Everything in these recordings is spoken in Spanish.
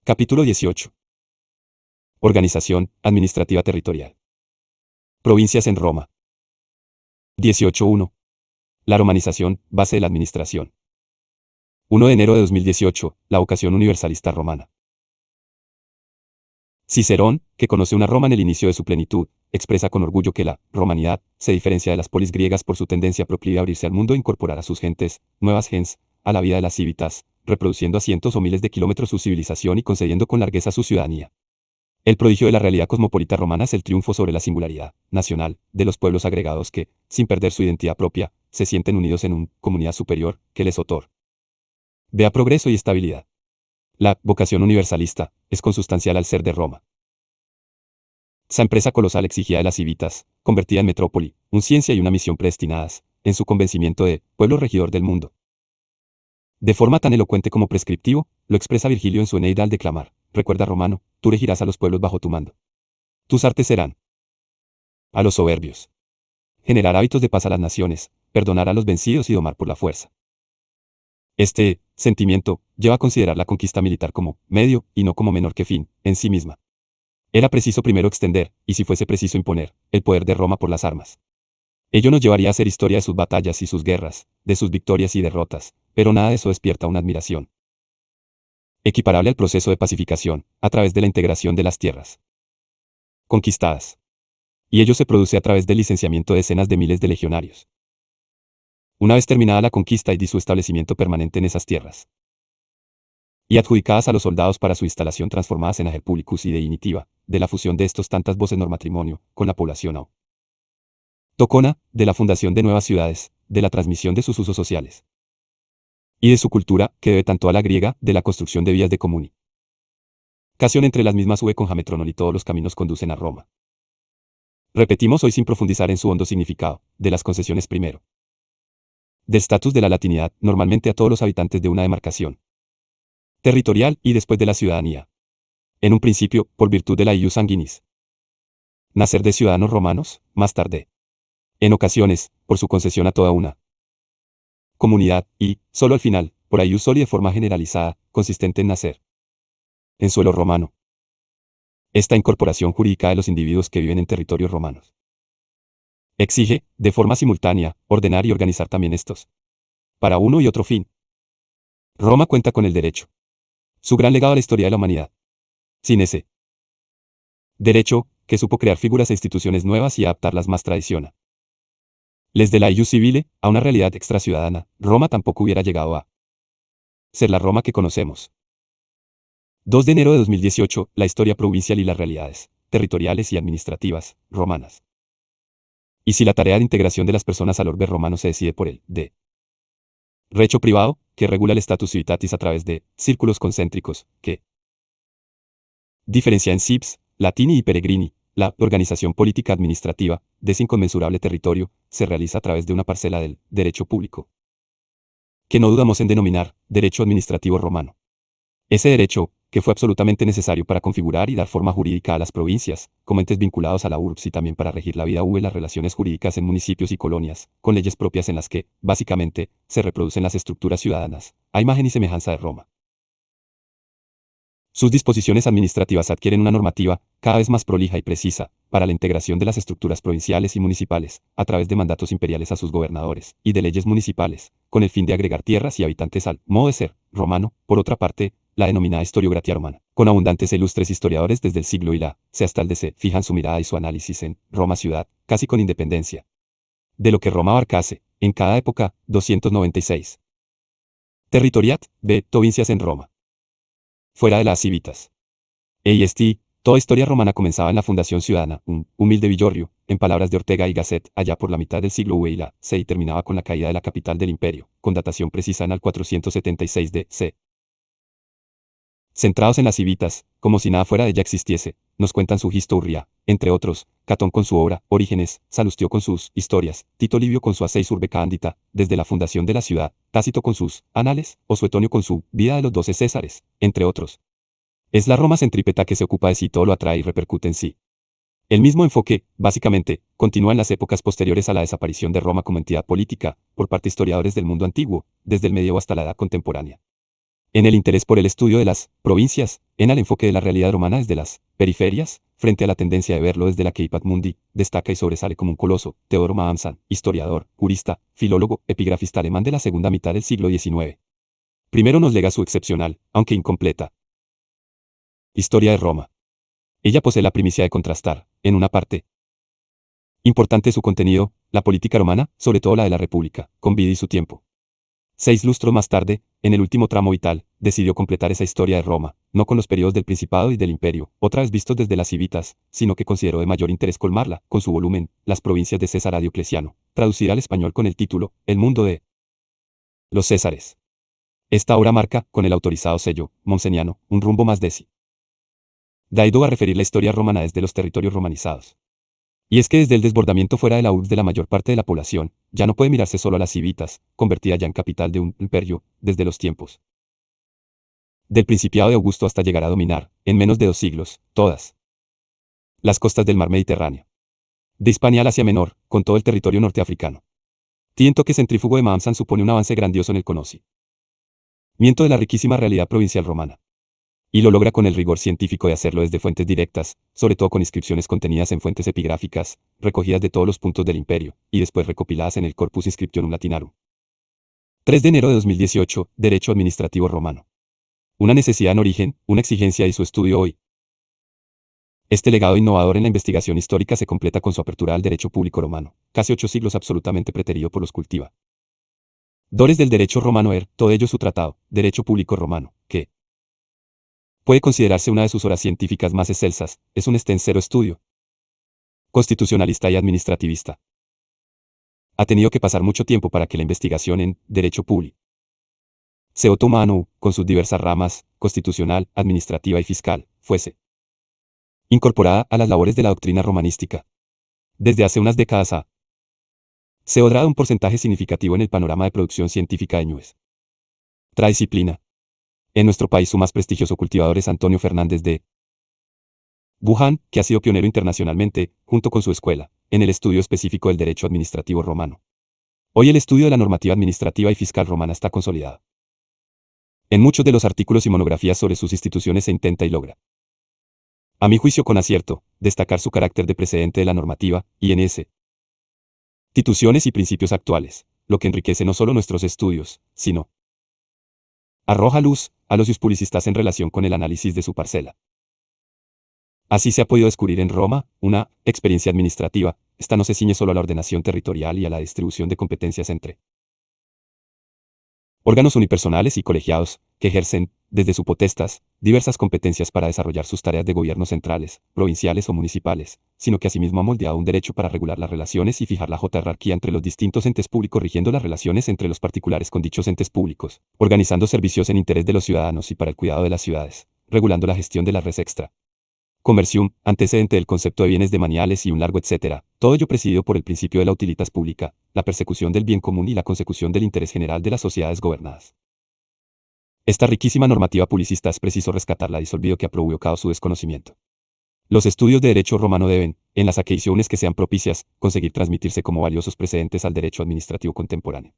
Capítulo 18. Organización administrativa territorial. Provincias en Roma. 18.1. La romanización, base de la administración. 1 de enero de 2018, la vocación universalista romana. Cicerón, que conoce una Roma en el inicio de su plenitud, expresa con orgullo que la romanidad se diferencia de las polis griegas por su tendencia proclive a abrirse al mundo e incorporar a sus gentes, nuevas gens, a la vida de las civitas, reproduciendo a cientos o miles de kilómetros su civilización y concediendo con largueza su ciudadanía. El prodigio de la realidad cosmopolita romana es el triunfo sobre la singularidad nacional de los pueblos agregados que, sin perder su identidad propia, se sienten unidos en una comunidad superior que les otorga progreso y estabilidad. La vocación universalista es consustancial al ser de Roma. Esa empresa colosal exigía de las civitas, convertida en metrópoli, una ciencia y una misión predestinadas, en su convencimiento de pueblo regidor del mundo. De forma tan elocuente como prescriptivo, lo expresa Virgilio en su Eneida al declamar: recuerda, Romano, tú regirás a los pueblos bajo tu mando. Tus artes serán a los soberbios generar hábitos de paz a las naciones, perdonar a los vencidos y domar por la fuerza. Este sentimiento lleva a considerar la conquista militar como medio y no como menor que fin en sí misma. Era preciso primero extender, y si fuese preciso imponer, el poder de Roma por las armas. Ello nos llevaría a hacer historia de sus batallas y sus guerras, de sus victorias y derrotas, pero nada de eso despierta una admiración equiparable al proceso de pacificación, a través de la integración de las tierras conquistadas. Y ello se produce a través del licenciamiento de decenas de miles de legionarios. Una vez terminada la conquista y su establecimiento permanente en esas tierras, y adjudicadas a los soldados para su instalación transformadas en ager publicus y de initiva, de la fusión de estos tantas voces normatrimonio, con la población autóctona, de la fundación de nuevas ciudades, de la transmisión de sus usos sociales, y de su cultura, que debe tanto a la griega, de la construcción de vías de comunicación entre las mismas con Jametronol y todos los caminos conducen a Roma. Repetimos hoy sin profundizar en su hondo significado, de las concesiones primero, del estatus de la latinidad, normalmente a todos los habitantes de una demarcación territorial y después de la ciudadanía. En un principio, por virtud de la ius sanguinis. Nacer de ciudadanos romanos, más tarde. En ocasiones, por su concesión a toda una comunidad, y, solo al final, por ius soli de forma generalizada, consistente en nacer en suelo romano. Esta incorporación jurídica de los individuos que viven en territorios romanos exige, de forma simultánea, ordenar y organizar también estos para uno y otro fin. Roma cuenta con el derecho, su gran legado a la historia de la humanidad. Sin ese derecho, que supo crear figuras e instituciones nuevas y adaptarlas más tradicionales de la ius civile, a una realidad extraciudadana, Roma tampoco hubiera llegado a ser la Roma que conocemos. 2 de enero de 2018, la historia provincial y las realidades territoriales y administrativas romanas. Y si la tarea de integración de las personas al orbe romano se decide por el derecho privado, que regula el status civitatis a través de círculos concéntricos, que diferencia en cips, latini y peregrini, la organización política administrativa de ese inconmensurable territorio se realiza a través de una parcela del derecho público, que no dudamos en denominar derecho administrativo romano. Ese derecho, que fue absolutamente necesario para configurar y dar forma jurídica a las provincias, como entes vinculados a la urbs y también para regir la vida y las relaciones jurídicas en municipios y colonias, con leyes propias en las que, básicamente, se reproducen las estructuras ciudadanas, a imagen y semejanza de Roma. Sus disposiciones administrativas adquieren una normativa, cada vez más prolija y precisa, para la integración de las estructuras provinciales y municipales, a través de mandatos imperiales a sus gobernadores, y de leyes municipales, con el fin de agregar tierras y habitantes al modo de ser romano. Por otra parte, la denominada historiografía romana, con abundantes e ilustres historiadores desde el siglo y la C hasta el DC, fijan su mirada y su análisis en Roma ciudad, casi con independencia de lo que Roma abarcase, en cada época. 296. Territoriat, b. Provincias en Roma. Fuera de las civitas. Toda historia romana comenzaba en la fundación ciudadana, un humilde villorrio, en palabras de Ortega y Gasset, allá por la mitad del siglo V y la C, y terminaba con la caída de la capital del imperio, con datación precisa en el 476 d.C. Centrados en las civitas, como si nada fuera de ella existiese, nos cuentan su historia, entre otros, Catón con su obra Orígenes, Salustio con sus historias, Tito Livio con su Asseis Urbe Candida, desde la fundación de la ciudad, Tácito con sus Anales, o Suetonio con su Vida de los 12 Césares, entre otros. Es la Roma centrípeta que se ocupa de sí, todo lo atrae y repercute en sí. El mismo enfoque, básicamente, continúa en las épocas posteriores a la desaparición de Roma como entidad política, por parte de historiadores del mundo antiguo, desde el medievo hasta la edad contemporánea. En el interés por el estudio de las provincias, en el enfoque de la realidad romana desde las periferias, frente a la tendencia de verlo desde la Keipat Mundi, destaca y sobresale como un coloso, Teodoro Maamsan, historiador, jurista, filólogo, epigrafista alemán de la segunda mitad del siglo XIX. Primero nos lega su excepcional, aunque incompleta, Historia de Roma. Ella posee la primicia de contrastar, en una parte importante su contenido, la política romana, sobre todo la de la República, con vida y su tiempo. 6 lustros más tarde, en el último tramo vital, decidió completar esa historia de Roma, no con los periodos del Principado y del Imperio, otra vez vistos desde las civitas, sino que consideró de mayor interés colmarla, con su volumen, Las provincias de César a Diocleciano, traducida al español con el título, El mundo de los Césares. Esta obra marca, con el autorizado sello, monseniano, un rumbo más decidido a referir la historia romana desde los territorios romanizados. Y es que desde el desbordamiento fuera de la urbs de la mayor parte de la población, ya no puede mirarse solo a las civitas, convertida ya en capital de un imperio, desde los tiempos del Principado de Augusto hasta llegar a dominar, en menos de 2 siglos, todas las costas del mar Mediterráneo. De Hispania al Asia Menor, con todo el territorio norteafricano. Tiento que centrífugo de Maamsan supone un avance grandioso en el conocimiento de la riquísima realidad provincial romana. Y lo logra con el rigor científico de hacerlo desde fuentes directas, sobre todo con inscripciones contenidas en fuentes epigráficas, recogidas de todos los puntos del imperio, y después recopiladas en el Corpus Inscriptionum Latinarum. 3 de enero de 2018, Derecho Administrativo Romano. Una necesidad en origen, una exigencia y su estudio hoy. Este legado innovador en la investigación histórica se completa con su apertura al derecho público romano, casi 8 siglos absolutamente preterido por los cultivadores del derecho romano todo ello su tratado, Derecho Público Romano, que puede considerarse una de sus obras científicas más excelsas, es un extensero estudio constitucionalista y administrativista. Ha tenido que pasar mucho tiempo para que la investigación en derecho público se otomano, con sus diversas ramas, constitucional, administrativa y fiscal, fuese incorporada a las labores de la doctrina romanística. Desde hace unas décadas se ha dado un porcentaje significativo en el panorama de producción científica de nuestra disciplina. En nuestro país su más prestigioso cultivador es Antonio Fernández de Wuhan, que ha sido pionero internacionalmente, junto con su escuela, en el estudio específico del derecho administrativo romano. Hoy el estudio de la normativa administrativa y fiscal romana está consolidado. En muchos de los artículos y monografías sobre sus instituciones se intenta y logra, a mi juicio con acierto, destacar su carácter de precedente de la normativa, y en ese instituciones y principios actuales, lo que enriquece no solo nuestros estudios, sino arroja luz a los jurisprudentistas en relación con el análisis de su parcela. Así se ha podido descubrir en Roma, una experiencia administrativa, esta no se ciñe solo a la ordenación territorial y a la distribución de competencias entre órganos unipersonales y colegiados, que ejercen, desde su potestas, diversas competencias para desarrollar sus tareas de gobierno centrales, provinciales o municipales, sino que asimismo ha moldeado un derecho para regular las relaciones y fijar la jerarquía entre los distintos entes públicos rigiendo las relaciones entre los particulares con dichos entes públicos, organizando servicios en interés de los ciudadanos y para el cuidado de las ciudades, regulando la gestión de la res extra. Comercium, antecedente del concepto de bienes demaniales y un largo etcétera, todo ello presidido por el principio de la utilitas pública, la persecución del bien común y la consecución del interés general de las sociedades gobernadas. Esta riquísima normativa publicista es preciso rescatarla disolvido que ha provocado su desconocimiento. Los estudios de derecho romano deben, en las aquisiciones que sean propicias, conseguir transmitirse como valiosos precedentes al derecho administrativo contemporáneo.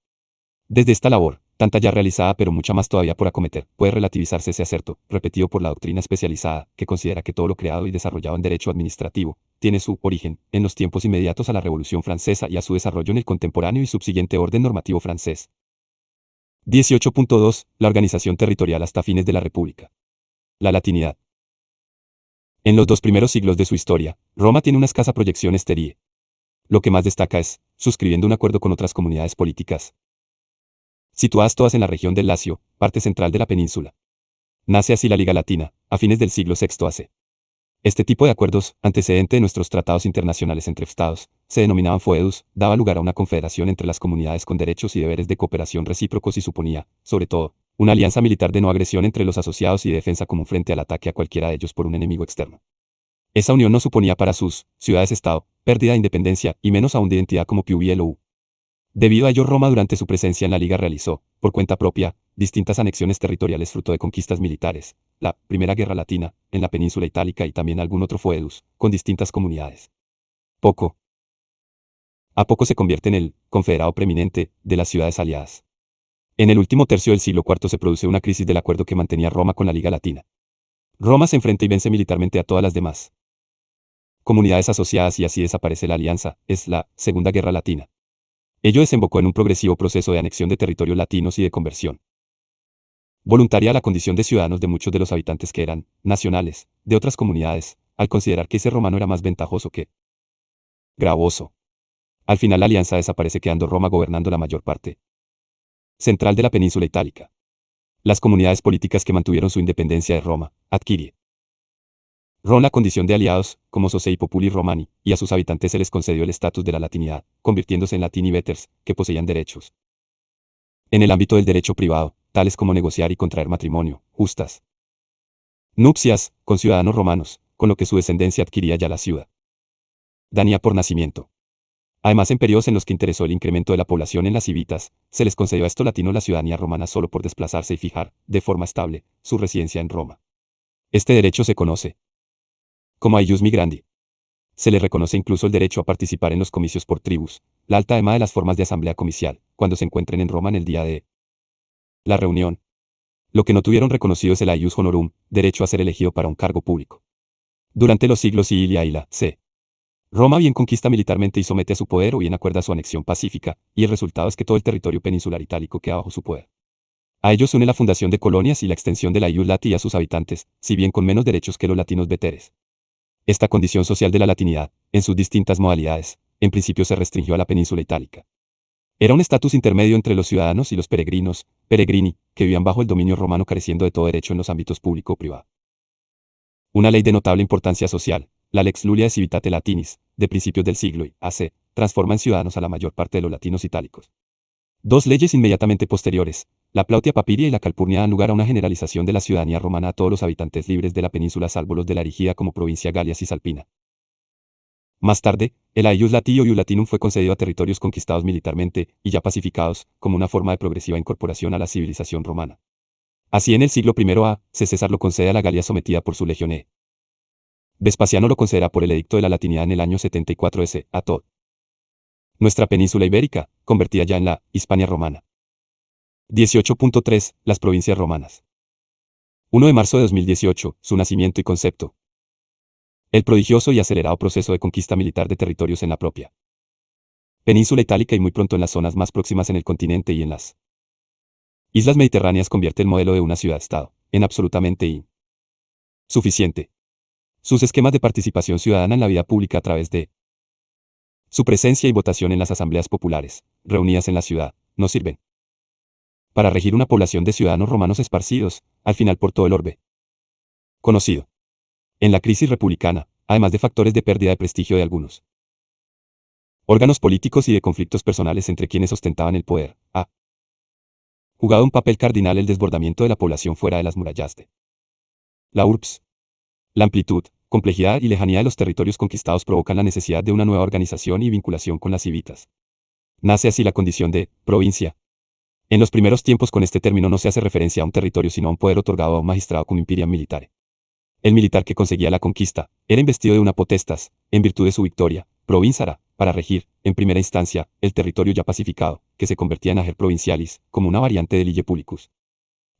Desde esta labor, tanta ya realizada pero mucha más todavía por acometer, puede relativizarse ese acerto, repetido por la doctrina especializada, que considera que todo lo creado y desarrollado en derecho administrativo, tiene su origen, en los tiempos inmediatos a la Revolución Francesa y a su desarrollo en el contemporáneo y subsiguiente orden normativo francés. 18.2. La organización territorial hasta fines de la República. La latinidad. En los 2 primeros siglos de su historia, Roma tiene una escasa proyección exterior. Lo que más destaca es, suscribiendo un acuerdo con otras comunidades políticas, situadas todas en la región del Lacio, parte central de la península. Nace así la Liga Latina, a fines del siglo VI AC. Este tipo de acuerdos, antecedente de nuestros tratados internacionales entre estados, se denominaban foedus, daba lugar a una confederación entre las comunidades con derechos y deberes de cooperación recíprocos y suponía, sobre todo, una alianza militar de no agresión entre los asociados y defensa común frente al ataque a cualquiera de ellos por un enemigo externo. Esa unión no suponía para sus ciudades-estado pérdida de independencia y menos aún de identidad como Piubielu. Debido a ello Roma durante su presencia en la Liga realizó, por cuenta propia, distintas anexiones territoriales fruto de conquistas militares, la Primera Guerra Latina, en la península itálica y también algún otro foedus, con distintas comunidades. Poco a poco se convierte en el confederado preeminente de las ciudades aliadas. En el último tercio del siglo IV se produce una crisis del acuerdo que mantenía Roma con la Liga Latina. Roma se enfrenta y vence militarmente a todas las demás comunidades asociadas y así desaparece la alianza, es la Segunda Guerra Latina. Ello desembocó en un progresivo proceso de anexión de territorios latinos y de conversión voluntaria a la condición de ciudadanos de muchos de los habitantes que eran nacionales de otras comunidades, al considerar que ese romano era más ventajoso que gravoso. Al final la alianza desaparece quedando Roma gobernando la mayor parte central de la península itálica. Las comunidades políticas que mantuvieron su independencia de Roma, adquirie Ron la condición de aliados, como Socii Populi Romani, y a sus habitantes se les concedió el estatus de la latinidad, convirtiéndose en latini vetters, que poseían derechos. En el ámbito del derecho privado, tales como negociar y contraer matrimonio, justas nupcias, con ciudadanos romanos, con lo que su descendencia adquiría ya la ciudad. Danía por nacimiento. Además, en periodos en los que interesó el incremento de la población en las civitas, se les concedió a estos latinos la ciudadanía romana solo por desplazarse y fijar, de forma estable, su residencia en Roma. Este derecho se conoce como aius migrandi. Se le reconoce incluso el derecho a participar en los comicios por tribus, la alta ema de las formas de asamblea comicial, cuando se encuentren en Roma en el día de la reunión. Lo que no tuvieron reconocido es el aius honorum, derecho a ser elegido para un cargo público. Durante los siglos Ilia y la c. Roma bien conquista militarmente y somete a su poder o bien acuerda su anexión pacífica, y el resultado es que todo el territorio peninsular itálico queda bajo su poder. A ellos une la fundación de colonias y la extensión de la ius lati a sus habitantes, si bien con menos derechos que los latinos veteres. Esta condición social de la latinidad, en sus distintas modalidades, en principio se restringió a la península itálica. Era un estatus intermedio entre los ciudadanos y los peregrinos, peregrini, que vivían bajo el dominio romano careciendo de todo derecho en los ámbitos público o privado. Una ley de notable importancia social, la Lex Lulia Civitate Latinis, de principios del siglo y AC, transforma en ciudadanos a la mayor parte de los latinos itálicos. Dos leyes inmediatamente posteriores, la Plautia Papiria y la Calpurnia, dan lugar a una generalización de la ciudadanía romana a todos los habitantes libres de la península salvo los de la erigida como provincia Galia Cisalpina. Más tarde, el Aius Lati o Ius Latinum fue concedido a territorios conquistados militarmente y ya pacificados, como una forma de progresiva incorporación a la civilización romana. Así en el siglo I a.C. César lo concede a la Galia sometida por su legión E. Vespasiano lo concederá por el edicto de la latinidad en el año 74 s. a toda nuestra península ibérica, convertida ya en la Hispania romana. 18.3. Las provincias romanas. 1 de marzo de 2018, su nacimiento y concepto. El prodigioso y acelerado proceso de conquista militar de territorios en la propia península itálica y muy pronto en las zonas más próximas en el continente y en las islas mediterráneas convierte el modelo de una ciudad-estado en absolutamente insuficiente. Sus esquemas de participación ciudadana en la vida pública a través de su presencia y votación en las asambleas populares, reunidas en la ciudad, no sirven para regir una población de ciudadanos romanos esparcidos, al final por todo el orbe conocido. En la crisis republicana, además de factores de pérdida de prestigio de algunos órganos políticos y de conflictos personales entre quienes ostentaban el poder, ha jugado un papel cardinal el desbordamiento de la población fuera de las murallas de la urbs. La amplitud, complejidad y lejanía de los territorios conquistados provocan la necesidad de una nueva organización y vinculación con las civitas. Nace así la condición de provincia. En los primeros tiempos con este término no se hace referencia a un territorio sino a un poder otorgado a un magistrado cum imperium militare. El militar que conseguía la conquista era investido de una potestas, en virtud de su victoria, provinsara, para regir, en primera instancia, el territorio ya pacificado, que se convertía en ager provincialis, como una variante del ille publicus.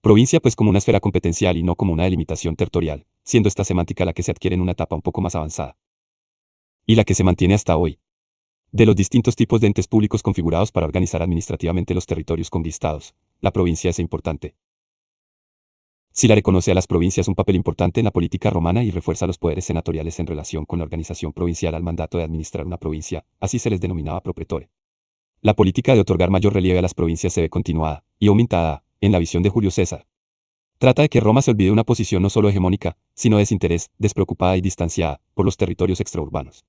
Provincia pues como una esfera competencial y no como una delimitación territorial, siendo esta semántica la que se adquiere en una etapa un poco más avanzada. Y la que se mantiene hasta hoy. De los distintos tipos de entes públicos configurados para organizar administrativamente los territorios conquistados, la provincia es importante. Si la reconoce a las provincias un papel importante en la política romana y refuerza los poderes senatoriales en relación con la organización provincial al mandato de administrar una provincia, así se les denominaba propretore. La política de otorgar mayor relieve a las provincias se ve continuada, y aumentada, en la visión de Julio César. Trata de que Roma se olvide una posición no solo hegemónica, sino de desinterés, despreocupada y distanciada, por los territorios extraurbanos.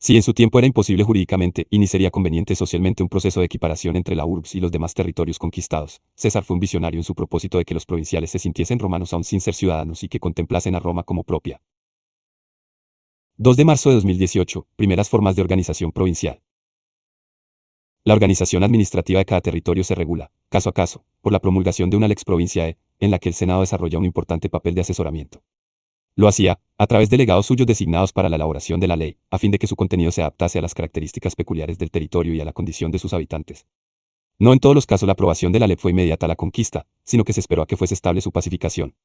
Si en su tiempo era imposible jurídicamente y ni sería conveniente socialmente un proceso de equiparación entre la urbs y los demás territorios conquistados, César fue un visionario en su propósito de que los provinciales se sintiesen romanos aún sin ser ciudadanos y que contemplasen a Roma como propia. 2 de marzo de 2018, primeras formas de organización provincial. La organización administrativa de cada territorio se regula, caso a caso, por la promulgación de una lex provinciae, en la que el Senado desarrolla un importante papel de asesoramiento. Lo hacía, a través de delegados suyos designados para la elaboración de la ley, a fin de que su contenido se adaptase a las características peculiares del territorio y a la condición de sus habitantes. No en todos los casos la aprobación de la LEP fue inmediata a la conquista, sino que se esperó a que fuese estable su pacificación.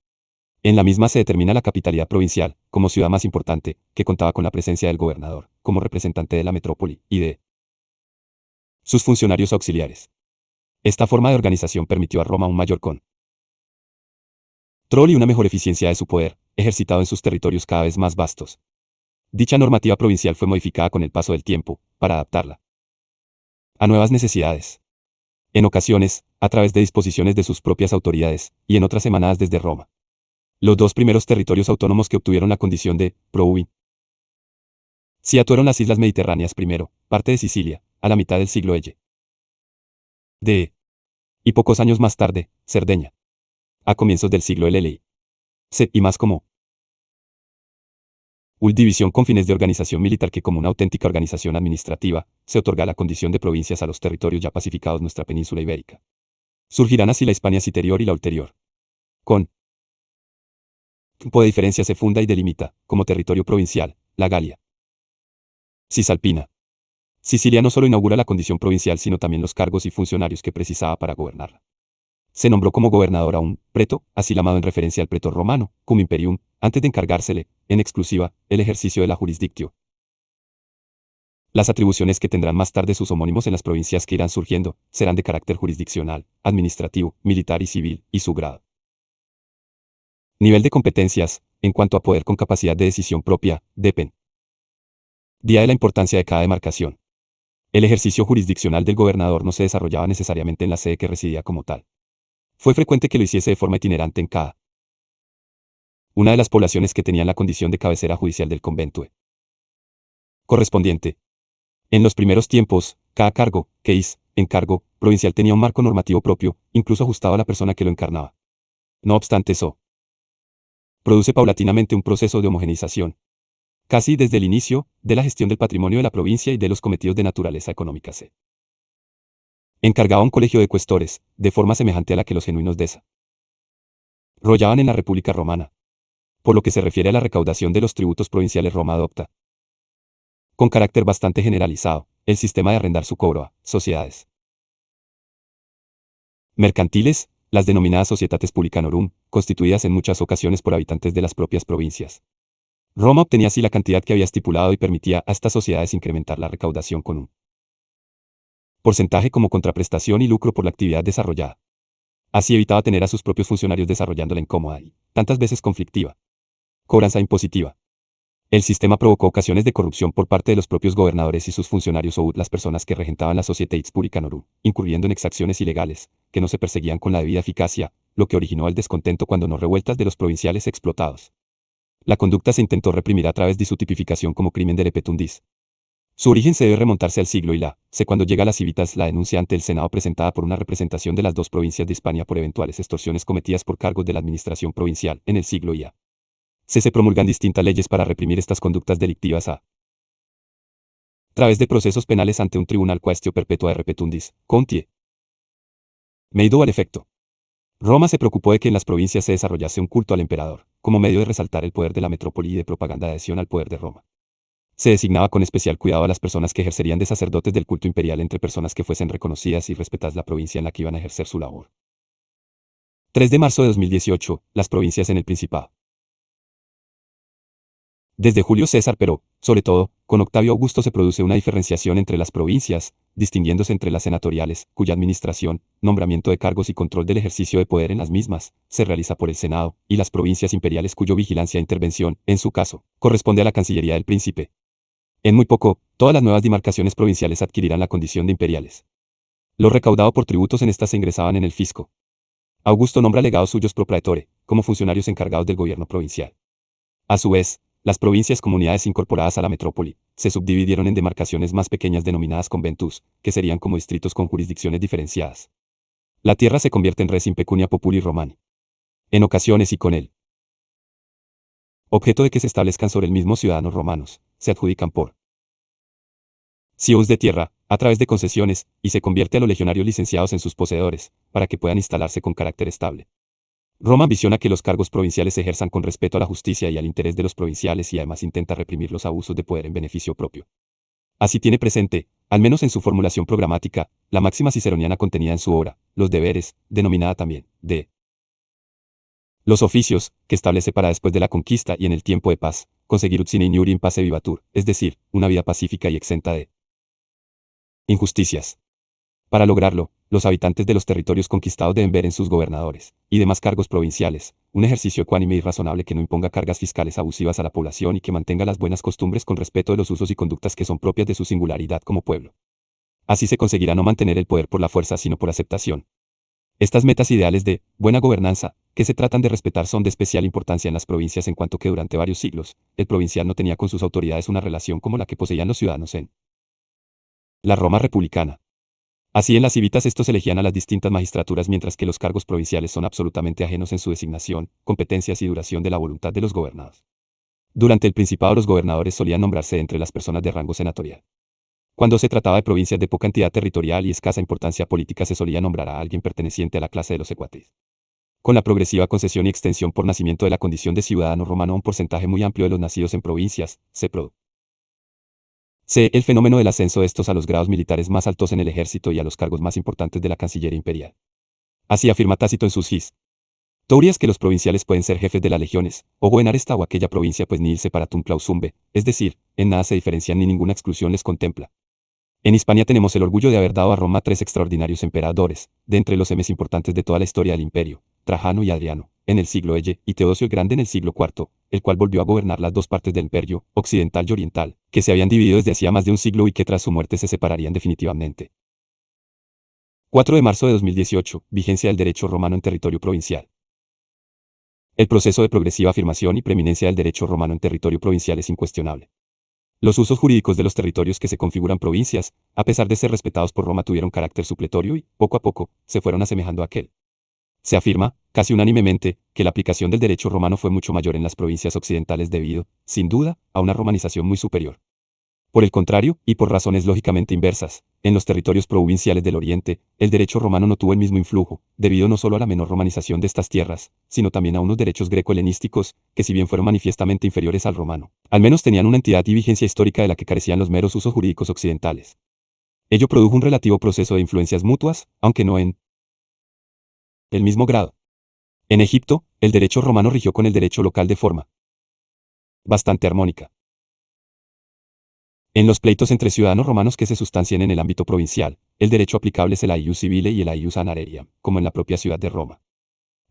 En la misma se determina la capitalidad provincial, como ciudad más importante, que contaba con la presencia del gobernador, como representante de la metrópoli, y de sus funcionarios auxiliares. Esta forma de organización permitió a Roma un mayor control y una mejor eficiencia de su poder, ejercitado en sus territorios cada vez más vastos. Dicha normativa provincial fue modificada con el paso del tiempo, para adaptarla a nuevas necesidades. En ocasiones, a través de disposiciones de sus propias autoridades, y en otras emanadas desde Roma. Los dos primeros territorios autónomos que obtuvieron la condición de provincia fueron las islas mediterráneas primero, parte de Sicilia, a la mitad del siglo de y pocos años más tarde, Cerdeña, a comienzos del siglo LLI. Y más como una división con fines de organización militar que como una auténtica organización administrativa, se otorga la condición de provincias a los territorios ya pacificados nuestra península ibérica. Surgirán así la Hispania Citerior y la Ulterior. Con tiempo de diferencia se funda y delimita, como territorio provincial, la Galia Cisalpina. Sicilia no solo inaugura la condición provincial sino también los cargos y funcionarios que precisaba para gobernarla. Se nombró como gobernador a un preto, así llamado en referencia al pretor romano, cum imperium, antes de encargársele, en exclusiva, el ejercicio de la jurisdictio. Las atribuciones que tendrán más tarde sus homónimos en las provincias que irán surgiendo, serán de carácter jurisdiccional, administrativo, militar y civil, y su grado. Nivel de competencias, en cuanto a poder con capacidad de decisión propia, dependía de la importancia de cada demarcación. El ejercicio jurisdiccional del gobernador no se desarrollaba necesariamente en la sede que residía como tal. Fue frecuente que lo hiciese de forma itinerante en cada una de las poblaciones que tenían la condición de cabecera judicial del convento correspondiente. En los primeros tiempos, cada cargo, encargo, provincial tenía un marco normativo propio, incluso ajustado a la persona que lo encarnaba. No obstante eso, produce paulatinamente un proceso de homogeneización, casi desde el inicio, de la gestión del patrimonio de la provincia y de los cometidos de naturaleza económica. Se encargaba un colegio de cuestores, de forma semejante a la que los genuinos desarrollaban en la República Romana. Por lo que se refiere a la recaudación de los tributos provinciales, Roma adopta, con carácter bastante generalizado, el sistema de arrendar su cobro a sociedades mercantiles, las denominadas societates publicanorum, constituidas en muchas ocasiones por habitantes de las propias provincias. Roma obtenía así la cantidad que había estipulado y permitía a estas sociedades incrementar la recaudación con un porcentaje como contraprestación y lucro por la actividad desarrollada. Así evitaba tener a sus propios funcionarios desarrollando la incómoda y, tantas veces conflictiva, cobranza impositiva. El sistema provocó ocasiones de corrupción por parte de los propios gobernadores y sus funcionarios o las personas que regentaban las Societates Publicanorum, incurriendo en exacciones ilegales, que no se perseguían con la debida eficacia, lo que originó el descontento cuando no revueltas de los provinciales explotados. La conducta se intentó reprimir a través de su tipificación como crimen de repetundis. Su origen se debe remontarse al siglo C cuando llega a las Civitas la denuncia ante el Senado presentada por una representación de las dos provincias de Hispania por eventuales extorsiones cometidas por cargos de la administración provincial en el siglo IA. Se promulgan distintas leyes para reprimir estas conductas delictivas a través de procesos penales ante un tribunal quaestio perpetua de repetundis, contie. Meido al efecto. Roma se preocupó de que en las provincias se desarrollase un culto al emperador, como medio de resaltar el poder de la metrópoli y de propaganda de adhesión al poder de Roma. Se designaba con especial cuidado a las personas que ejercerían de sacerdotes del culto imperial entre personas que fuesen reconocidas y respetadas la provincia en la que iban a ejercer su labor. 3 de marzo de 2018, las provincias en el Principado. Desde Julio César, pero, sobre todo, con Octavio Augusto se produce una diferenciación entre las provincias, distinguiéndose entre las senatoriales, cuya administración, nombramiento de cargos y control del ejercicio de poder en las mismas, se realiza por el Senado, y las provincias imperiales cuyo vigilancia e intervención, en su caso, corresponde a la Cancillería del Príncipe. En muy poco, todas las nuevas demarcaciones provinciales adquirirán la condición de imperiales. Lo recaudado por tributos en estas se ingresaban en el fisco. Augusto nombra legados suyos pro praetore, como funcionarios encargados del gobierno provincial. A su vez, las provincias comunidades incorporadas a la metrópoli, se subdividieron en demarcaciones más pequeñas denominadas conventus, que serían como distritos con jurisdicciones diferenciadas. La tierra se convierte en res in pecunia populi romani. En ocasiones y con él objeto de que se establezcan sobre el mismo ciudadanos romanos, se adjudican por cius de tierra, a través de concesiones, y se convierte a los legionarios licenciados en sus poseedores, para que puedan instalarse con carácter estable. Roma ambiciona que los cargos provinciales se ejerzan con respeto a la justicia y al interés de los provinciales y además intenta reprimir los abusos de poder en beneficio propio. Así tiene presente, al menos en su formulación programática, la máxima ciceroniana contenida en su obra, Los deberes, denominada también, de los oficios, que establece para después de la conquista y en el tiempo de paz, conseguir ut sine iniurium pace vivatur, es decir, una vida pacífica y exenta de injusticias. Para lograrlo, los habitantes de los territorios conquistados deben ver en sus gobernadores y demás cargos provinciales un ejercicio ecuánime y razonable que no imponga cargas fiscales abusivas a la población y que mantenga las buenas costumbres con respeto de los usos y conductas que son propias de su singularidad como pueblo. Así se conseguirá no mantener el poder por la fuerza sino por aceptación. Estas metas ideales de buena gobernanza, que se tratan de respetar, son de especial importancia en las provincias en cuanto que durante varios siglos, el provincial no tenía con sus autoridades una relación como la que poseían los ciudadanos en la Roma republicana. Así en las civitas estos elegían a las distintas magistraturas mientras que los cargos provinciales son absolutamente ajenos en su designación, competencias y duración de la voluntad de los gobernados. Durante el Principado los gobernadores solían nombrarse entre las personas de rango senatorial. Cuando se trataba de provincias de poca entidad territorial y escasa importancia política se solía nombrar a alguien perteneciente a la clase de los secuaces. Con la progresiva concesión y extensión por nacimiento de la condición de ciudadano romano a un porcentaje muy amplio de los nacidos en provincias, se produce el fenómeno del ascenso de estos a los grados militares más altos en el ejército y a los cargos más importantes de la Cancillería imperial. Así afirma Tácito en sus historias que los provinciales pueden ser jefes de las legiones, o gobernar esta o aquella provincia pues ni irse paratum clausumbe, es decir, en nada se diferencian ni ninguna exclusión les contempla. En Hispania tenemos el orgullo de haber dado a Roma 3 extraordinarios emperadores, de entre los más importantes de toda la historia del imperio, Trajano y Adriano, en el siglo X, y Teodosio el Grande en el siglo IV, el cual volvió a gobernar las dos partes del imperio, occidental y oriental, que se habían dividido desde hacía más de un siglo y que tras su muerte se separarían definitivamente. 4 de marzo de 2018, vigencia del derecho romano en territorio provincial. El proceso de progresiva afirmación y preeminencia del derecho romano en territorio provincial es incuestionable. Los usos jurídicos de los territorios que se configuran provincias, a pesar de ser respetados por Roma, tuvieron carácter supletorio y, poco a poco, se fueron asemejando a aquel. Se afirma, casi unánimemente, que la aplicación del derecho romano fue mucho mayor en las provincias occidentales debido, sin duda, a una romanización muy superior. Por el contrario, y por razones lógicamente inversas, en los territorios provinciales del Oriente, el derecho romano no tuvo el mismo influjo, debido no solo a la menor romanización de estas tierras, sino también a unos derechos greco-helenísticos, que si bien fueron manifiestamente inferiores al romano, al menos tenían una entidad y vigencia histórica de la que carecían los meros usos jurídicos occidentales. Ello produjo un relativo proceso de influencias mutuas, aunque no en el mismo grado. En Egipto, el derecho romano rigió con el derecho local de forma bastante armónica. En los pleitos entre ciudadanos romanos que se sustancian en el ámbito provincial, el derecho aplicable es el aius civile y el aius anareria, como en la propia ciudad de Roma.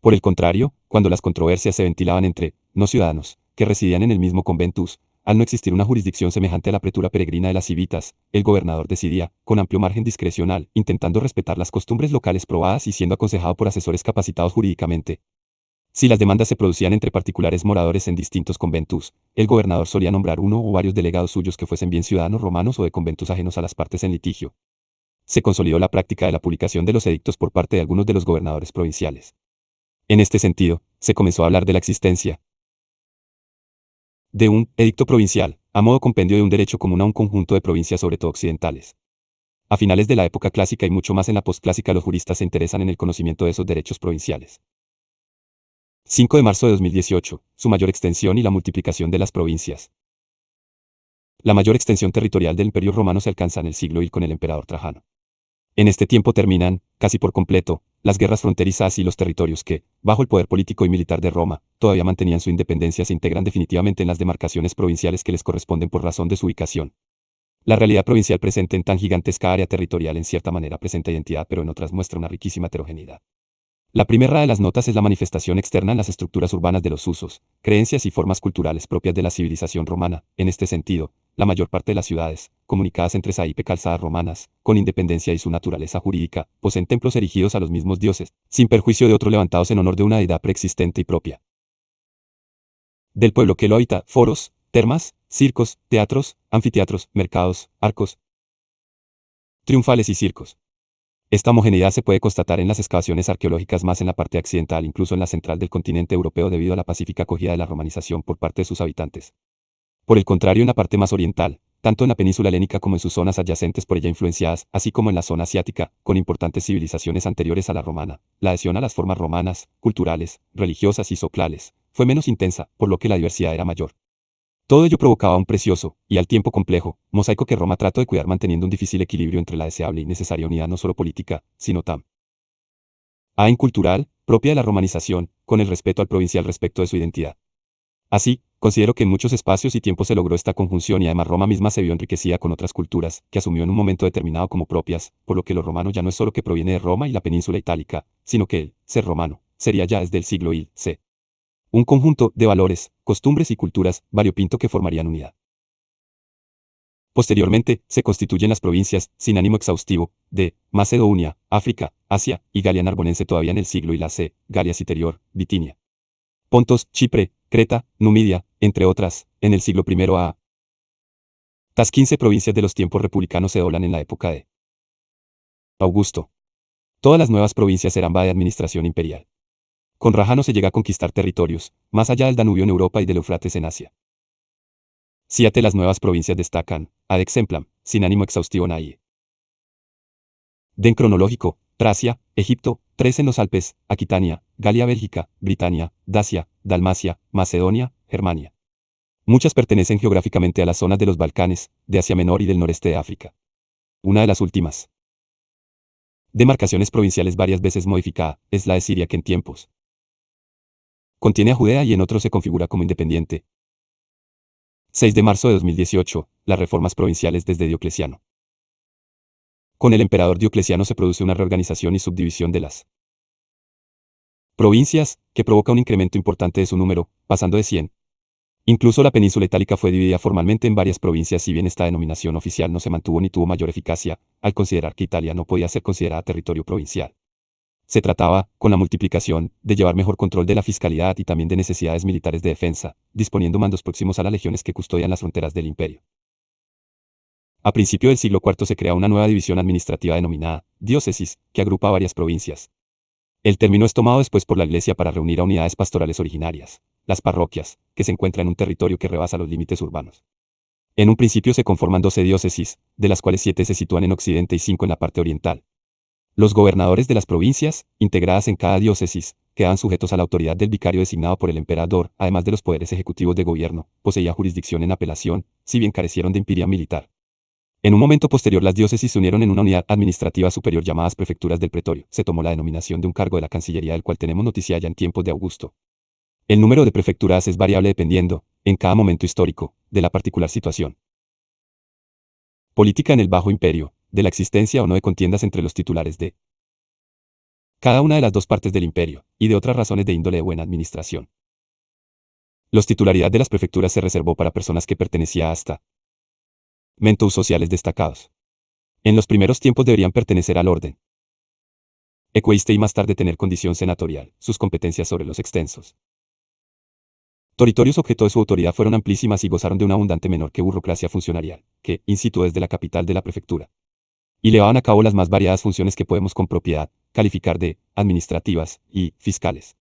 Por el contrario, cuando las controversias se ventilaban entre no ciudadanos, que residían en el mismo conventus, al no existir una jurisdicción semejante a la pretura peregrina de las civitas, el gobernador decidía, con amplio margen discrecional, intentando respetar las costumbres locales probadas y siendo aconsejado por asesores capacitados jurídicamente. Si las demandas se producían entre particulares moradores en distintos conventus, el gobernador solía nombrar uno o varios delegados suyos que fuesen bien ciudadanos romanos o de conventus ajenos a las partes en litigio. Se consolidó la práctica de la publicación de los edictos por parte de algunos de los gobernadores provinciales. En este sentido, se comenzó a hablar de la existencia de un edicto provincial, a modo compendio de un derecho común a un conjunto de provincias sobre todo occidentales. A finales de la época clásica y mucho más en la postclásica los juristas se interesan en el conocimiento de esos derechos provinciales. 5 de marzo de 2018, su mayor extensión y la multiplicación de las provincias. La mayor extensión territorial del Imperio Romano se alcanza en el siglo I con el emperador Trajano. En este tiempo terminan, casi por completo, las guerras fronterizas y los territorios que, bajo el poder político y militar de Roma, todavía mantenían su independencia se integran definitivamente en las demarcaciones provinciales que les corresponden por razón de su ubicación. La realidad provincial presente en tan gigantesca área territorial en cierta manera presenta identidad pero en otras muestra una riquísima heterogeneidad. La primera de las notas es la manifestación externa en las estructuras urbanas de los usos, creencias y formas culturales propias de la civilización romana. En este sentido, la mayor parte de las ciudades, comunicadas entre sí y calzadas romanas, con independencia y su naturaleza jurídica, poseen templos erigidos a los mismos dioses, sin perjuicio de otros levantados en honor de una deidad preexistente y propia del pueblo que lo habita: foros, termas, circos, teatros, anfiteatros, mercados, arcos triunfales y circos. Esta homogeneidad se puede constatar en las excavaciones arqueológicas más en la parte occidental, incluso en la central del continente europeo debido a la pacífica acogida de la romanización por parte de sus habitantes. Por el contrario, en la parte más oriental, tanto en la península helénica como en sus zonas adyacentes por ella influenciadas, así como en la zona asiática, con importantes civilizaciones anteriores a la romana, la adhesión a las formas romanas, culturales, religiosas y sociales, fue menos intensa, por lo que la diversidad era mayor. Todo ello provocaba un precioso, y al tiempo complejo, mosaico que Roma trató de cuidar manteniendo un difícil equilibrio entre la deseable y necesaria unidad no solo política, sino también cultural, propia de la romanización, con el respeto al provincial respecto de su identidad. Así, considero que en muchos espacios y tiempos se logró esta conjunción y además Roma misma se vio enriquecida con otras culturas, que asumió en un momento determinado como propias, por lo que lo romano ya no es solo que proviene de Roma y la península itálica, sino que el ser romano sería ya desde el siglo I.C. un conjunto de valores, costumbres y culturas variopinto que formarían unidad. Posteriormente, se constituyen las provincias, sin ánimo exhaustivo, de Macedonia, África, Asia y Galia Narbonense todavía en el siglo y la C, Galia Citerior, Bitinia. Pontos, Chipre, Creta, Numidia, entre otras, en el siglo I a. Las 15 provincias de los tiempos republicanos se doblan en la época de Augusto. Todas las nuevas provincias eran de administración imperial. Con Trajano se llega a conquistar territorios, más allá del Danubio en Europa y del Eufrates en Asia. Siete las nuevas provincias destacan, ad exemplam, sin ánimo exhaustivo nadie. Den cronológico, Tracia, Egipto, 3 en los Alpes, Aquitania, Galia Bélgica, Britania, Dacia, Dalmacia, Macedonia, Germania. Muchas pertenecen geográficamente a las zonas de los Balcanes, de Asia Menor y del noreste de África. Una de las últimas demarcaciones provinciales varias veces modificada, es la de Siria que en tiempos contiene a Judea y en otros se configura como independiente. 6 de marzo de 2018, las reformas provinciales desde Diocleciano. Con el emperador Diocleciano se produce una reorganización y subdivisión de las provincias, que provoca un incremento importante de su número, pasando de 100. Incluso la península itálica fue dividida formalmente en varias provincias si bien esta denominación oficial no se mantuvo ni tuvo mayor eficacia, al considerar que Italia no podía ser considerada territorio provincial. Se trataba, con la multiplicación, de llevar mejor control de la fiscalidad y también de necesidades militares de defensa, disponiendo mandos próximos a las legiones que custodian las fronteras del imperio. A principio del siglo IV se crea una nueva división administrativa denominada diócesis, que agrupa varias provincias. El término es tomado después por la Iglesia para reunir a unidades pastorales originarias, las parroquias, que se encuentran en un territorio que rebasa los límites urbanos. En un principio se conforman 12 diócesis, de las cuales 7 se sitúan en Occidente y 5 en la parte oriental. Los gobernadores de las provincias, integradas en cada diócesis, quedaban sujetos a la autoridad del vicario designado por el emperador, además de los poderes ejecutivos de gobierno, poseía jurisdicción en apelación, si bien carecieron de impiria militar. En un momento posterior las diócesis se unieron en una unidad administrativa superior llamadas prefecturas del pretorio. Se tomó la denominación de un cargo de la Cancillería del cual tenemos noticia ya en tiempos de Augusto. El número de prefecturas es variable dependiendo, en cada momento histórico, de la particular situación política en el Bajo Imperio, de la existencia o no de contiendas entre los titulares de cada una de las dos partes del imperio, y de otras razones de índole de buena administración. Los titularidad de las prefecturas se reservó para personas que pertenecían hasta mentos sociales destacados. En los primeros tiempos deberían pertenecer al orden ecueste y más tarde tener condición senatorial, sus competencias sobre los extensos territorios objeto de su autoridad fueron amplísimas y gozaron de una abundante menor que burocracia funcionarial, que, in situ desde la capital de la prefectura, y llevaban a cabo las más variadas funciones que podemos con propiedad calificar de administrativas y fiscales.